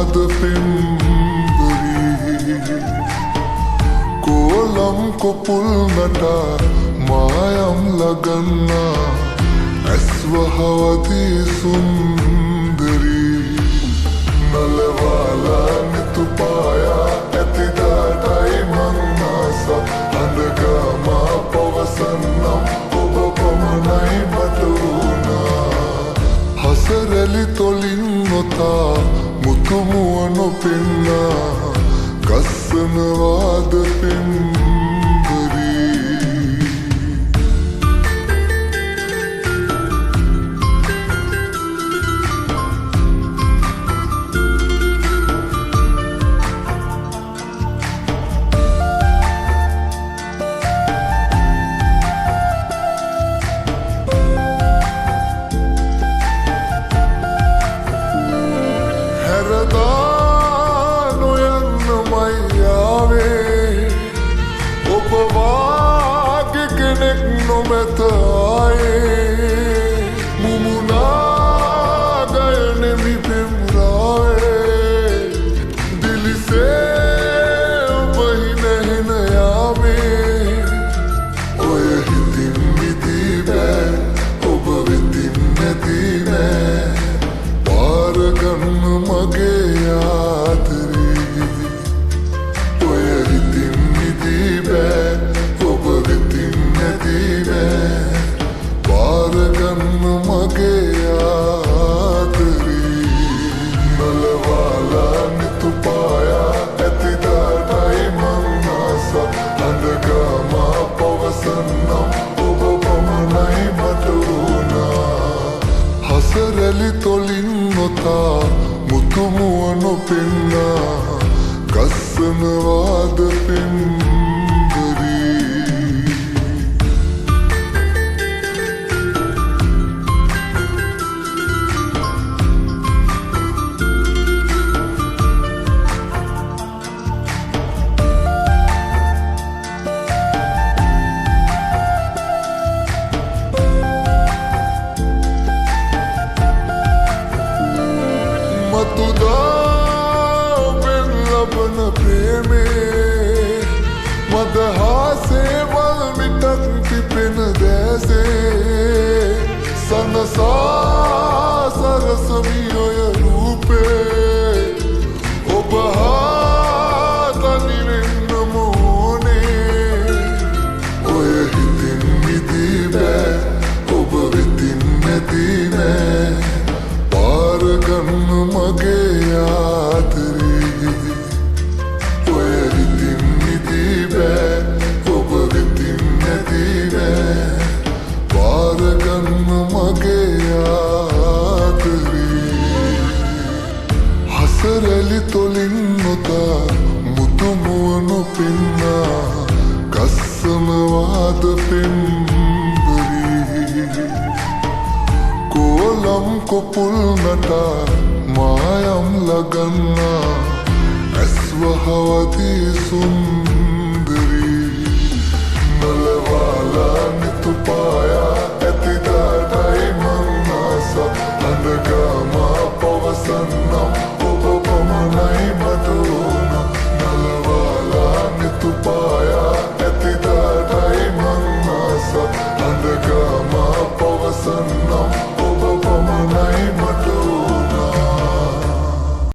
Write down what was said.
සුන්දරවාද පිම්බරී කෝලම් කොපුල් නටා මායම් ලගන්නා ඇස්වහවදී සුන්දරී නලවාලා නිතුපායා ඇතිදාටයි මංනාස අඳගමා පවසන්නම් ඔබ පමණයි මට වුණා හසරැලි තොලින් නොතා මුතුමුව නොපෙන්නා ගස්සනවාද පිම්බරී හසරැලි තොලින් නොතා මුතුමුව නොපෙන්නා ගස්සනවාද පිම්බරී මදහාසේ වල්මිටක් පිපෙන දැසේ සනසා සරසමියොය රූපේ ඔබ හා තනිවෙන්න මෝනේ ඔය හිතින් මිදී බෑ ඔබ වෙතින් නැති නෑ පාරගන්න මගේ ආදරේ ඔබ වෙතින් නැති නෑ පාරගන්න මගේ ආදරේ හසරැලි තොලින් නොතා මුතුමුව නොපෙන්නා ගස්සනවාද පිම්බරී කෝලම් කොපුල් නටා මායම් ලගන්නා ඇස්වහවදී සුන්දරී නලවාලා නිතුපායා ඇතිදාටයි මංනාස අඳගමා පවසන්නම් ඔබ පමණයි මට වුණා නලවාලා නිතුපායා ඇතිදාටයි මංනාස අඳගමා පවසන්නම්